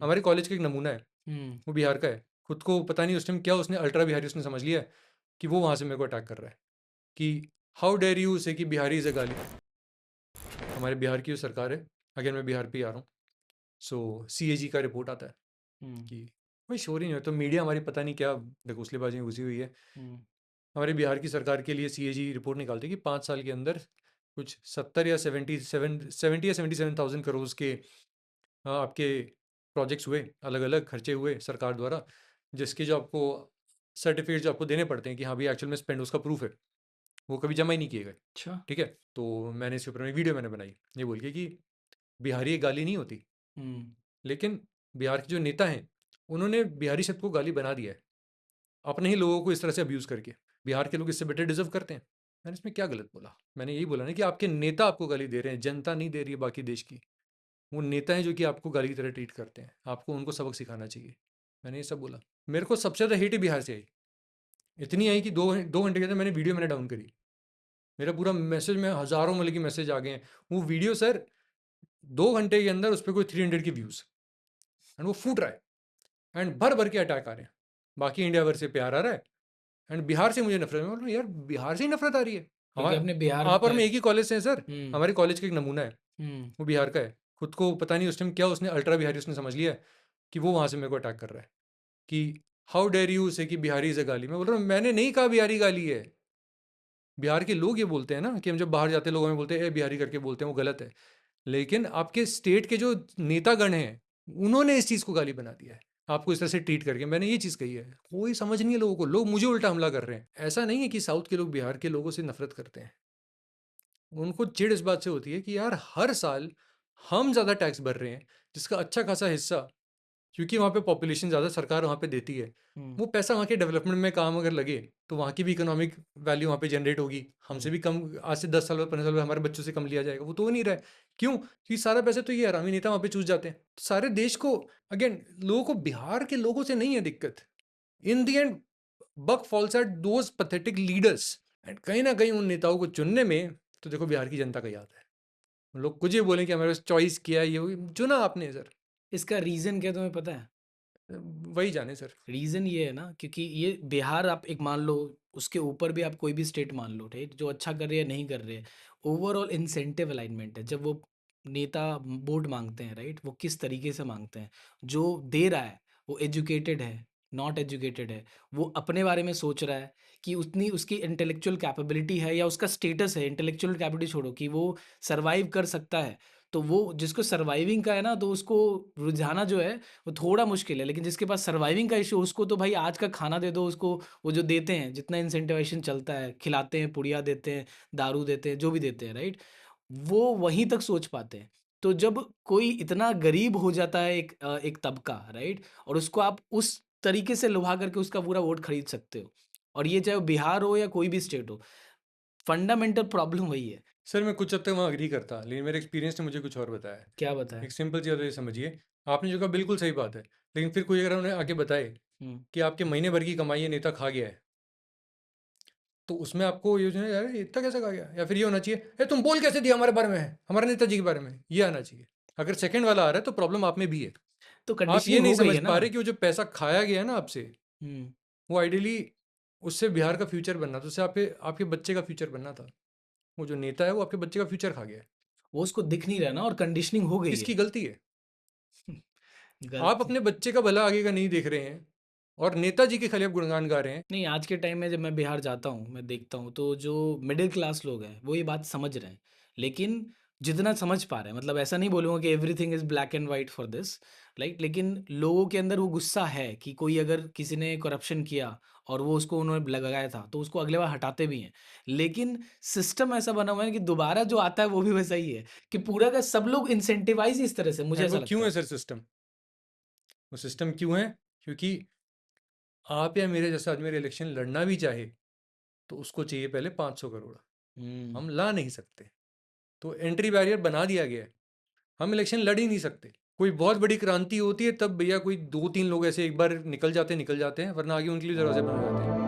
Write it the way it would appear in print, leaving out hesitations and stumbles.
हमारे कॉलेज का एक नमूना है, वो बिहार का है। खुद को पता नहीं उस टाइम क्या उसने अल्ट्रा बिहारी उसने समझ लिया है कि वो वहाँ से मेरे को अटैक कर रहा है कि हाउ डेयर यू से कि बिहारी इज़ अ गाली। हमारे बिहार की जो सरकार है, अगर मैं बिहार पे ही आ रहा हूँ, सो सीएजी का रिपोर्ट आता है कि कोई शोर ही नहीं है, तो मीडिया हमारी पता नहीं क्या घोंसलेबाजी में घुसी हुई है। हमारे बिहार की सरकार के लिए सीएजी रिपोर्ट निकालती है कि 5 साल के अंदर कुछ 70 या 70 या 77,000 करोड़ के आपके प्रोजेक्ट्स हुए, अलग अलग खर्चे हुए सरकार द्वारा, जिसके जो आपको सर्टिफिकेट जो आपको देने पड़ते हैं कि हाँ भाई एक्चुअल में स्पेंड, उसका प्रूफ है, वो कभी जमा ही नहीं किए गए। अच्छा। ठीक है, तो मैंने इसके ऊपर में वीडियो मैंने बनाई ये बोल के कि बिहारी एक गाली नहीं होती, लेकिन बिहार के जो नेता हैं उन्होंने बिहारी शब्द को गाली बना दिया है अपने ही लोगों को इस तरह से अब्यूज़ करके। बिहार के लोग इससे बेटर डिजर्व करते हैं। मैंने इसमें क्या गलत बोला? मैंने यही बोला ना कि आपके नेता आपको गाली दे रहे हैं, जनता नहीं दे रही है बाकी देश की। वो नेता हैं जो कि आपको गाली की तरह ट्रीट करते हैं, आपको उनको सबक सिखाना चाहिए। मैंने ये सब बोला। मेरे को सबसे ज़्यादा हेट ही बिहार से आई। इतनी आई कि 2 घंटे के अंदर मैंने वीडियो मैंने डाउन करी। मेरा पूरा मैसेज में हज़ारों मतलब कि मैसेज आ गए हैं। वो वीडियो सर 2 घंटे के अंदर उस पे कोई 300 के व्यूज़, एंड वो फूट रहा है, एंड भर-भर के अटैक आ रहे हैं। बाकी इंडिया भर से प्यार आ रहा है, एंड बिहार से मुझे नफ़रत है। मैं बोल रहा हूँ यार बिहार से ही नफ़रत आ रही है? क्योंकि आपने बिहार आप और का। मैं एक ही कॉलेज से हैं सर। हम्म। हमारे कॉलेज का एक नमूना है, हम्म। वो बिहार का है। खुद को पता नहीं उस टाइम क्या उसने अल्ट्रा बिहारी उसने समझ लिया है कि वो वहाँ से मेरे को अटैक कर रहा है कि हाउ डेयर यू से कि बिहारी इज़ अ गाली। मैं बोल रहा हूँ मैंने नहीं कहा बिहारी गाली है। बिहार के लोग ये बोलते हैं ना कि हम जब बाहर जाते हैं लोग हमें बोलते हैं ए बिहारी करके बोलते हैं, वो गलत है। लेकिन आपके स्टेट के जो नेतागण हैं उन्होंने इस चीज़ को गाली बना दिया है आपको इस तरह से ट्रीट करके। मैंने ये चीज़ कही है, कोई समझ नहीं है लोगों को, लोग मुझे उल्टा हमला कर रहे हैं। ऐसा नहीं है कि साउथ के लोग बिहार के लोगों से नफरत करते हैं, उनको चिढ़ इस बात से होती है कि यार हर साल हम ज़्यादा टैक्स भर रहे हैं, जिसका अच्छा खासा हिस्सा, क्योंकि वहाँ पे पॉपुलेशन ज़्यादा सरकार वहाँ पे देती है, हम्म। वो पैसा वहाँ के डेवलपमेंट में काम अगर लगे तो वहाँ की भी इकोनॉमिक वैल्यू वहाँ पे जनरेट होगी। हमसे हम्म। भी कम, आज से 10 साल बाद 15 साल बाद हमारे बच्चों से कम लिया जाएगा, वो तो हो नहीं रहा है। क्यों? क्योंकि सारा पैसा तो ये हरामी नेता वहाँ पे चूस जाते हैं। तो सारे देश को, अगेन लोगों को बिहार के लोगों से नहीं है दिक्कत। In the end buck falls at those pathetic leaders, and कहीं ना कहीं उन नेताओं को चुनने में तो देखो बिहार की जनता का याद है। लोग कुछ ही बोले कि हमारे पास चॉइस किया, ये चुना आपने सर। इसका रीजन क्या तुम्हें पता है? वही जाने सर। रीजन ये है ना, क्योंकि ये बिहार आप एक मान लो, उसके ऊपर भी आप कोई भी स्टेट मान लो, राइट, जो अच्छा कर रही है नहीं कर रहे है, ओवरऑल इंसेंटिव अलाइनमेंट है। जब वो नेता वोट मांगते हैं, राइट, वो किस तरीके से मांगते हैं? जो दे रहा है वो एजुकेटेड है, नॉट एजुकेटेड है, वो अपने बारे में सोच रहा है कि उतनी उसकी इंटेलेक्चुअल कैपेबिलिटी है, या उसका स्टेटस है, इंटेलेक्चुअल कैपेबिलिटी छोड़ो, कि वो सरवाइव कर सकता है। तो वो जिसको सर्वाइविंग का है ना, तो उसको रुझाना जो है वो थोड़ा मुश्किल है। लेकिन जिसके पास सर्वाइविंग का इशू, उसको तो भाई आज का खाना दे दो उसको, वो जो देते हैं, जितना इंसेंटिवाइजेशन चलता है, खिलाते हैं, पुड़िया देते हैं, दारू देते हैं, जो भी देते हैं, राइट, वो वहीं तक सोच पाते हैं। तो जब कोई इतना गरीब हो जाता है, एक तबका, राइट, और उसको आप उस तरीके से लुभा करके उसका पूरा वोट खरीद सकते हो, और ये चाहे वो बिहार हो या कोई भी स्टेट हो, फंडामेंटल प्रॉब्लम वही है। सर मैं कुछ हद तक वहाँ अग्री करता, लेकिन मेरे एक्सपीरियंस ने मुझे कुछ और बताया है। क्या बताया? एक सिंपल चीज़ और ये समझिए, आपने जो कहा बिल्कुल सही बात है, लेकिन फिर कोई अगर उन्हें आके बताए हम्म। कि आपके महीने भर की कमाई ये नेता खा गया है, तो उसमें आपको ये जो है यार ये इतना कैसे खा गया, या फिर ये होना चाहिए ए तुम बोल कैसे दिया हमारे बारे में, हमारे नेताजी के बारे में, ये आना चाहिए। अगर सेकंड वाला आ रहा है तो प्रॉब्लम आप में भी है। तो आप ये कंडीशनिंग नहीं हो गई समझ है ना। पा रहे कि वो जो पैसा खाया गया है ना आपसे, हम्म। वो आइडियली उससे बिहार का फ्यूचर बनना था, उससे आपके आपके बच्चे का फ्यूचर बनना था। वो जो नेता है वो आपके बच्चे का फ्यूचर खा गया है। वो उसको दिख नहीं रहा ना, और कंडीशनिंग हो गई किसकी है। गलती है? आप गलती। अपने बच्चे का भला आगे का नहीं देख रहे हैं और नेताजी के खिलाफ गुणगान गा रहे हैं। नहीं, आज के टाइम में जब मैं बिहार जाता हूँ, मैं देखता हूँ, तो जो मिडिल क्लास लोग हैं वो ये बात समझ रहे हैं। लेकिन जितना समझ पा रहे हैं, मतलब ऐसा नहीं बोलूँगा कि everything is black and white for this, like, लेकिन लोगों के अंदर वो गुस्सा है कि कोई अगर किसी ने करप्शन किया और वो उसको उन्होंने लगाया था, तो उसको अगले बार हटाते भी हैं। लेकिन सिस्टम ऐसा बना हुआ है कि दोबारा जो आता है वो भी वैसा ही है, कि पूरा का सब लोग इंसेंटिवाइज इस तरह से, मुझे एंड ऐसा वो लगता क्यों है है। Sir system? वो सिस्टम क्यों है? क्योंकि आप या मेरे जैसा आदमी इलेक्शन लड़ना भी चाहे तो उसको चाहिए पहले 500 करोड़। हम्म। हम ला नहीं सकते, तो एंट्री बैरियर बना दिया गया है। हम इलेक्शन लड़ ही नहीं सकते। कोई बहुत बड़ी क्रांति होती है तब भैया कोई 2-3 लोग ऐसे एक बार निकल जाते हैं, वरना आगे उनके लिए दरवाजे बंद हो जाते हैं।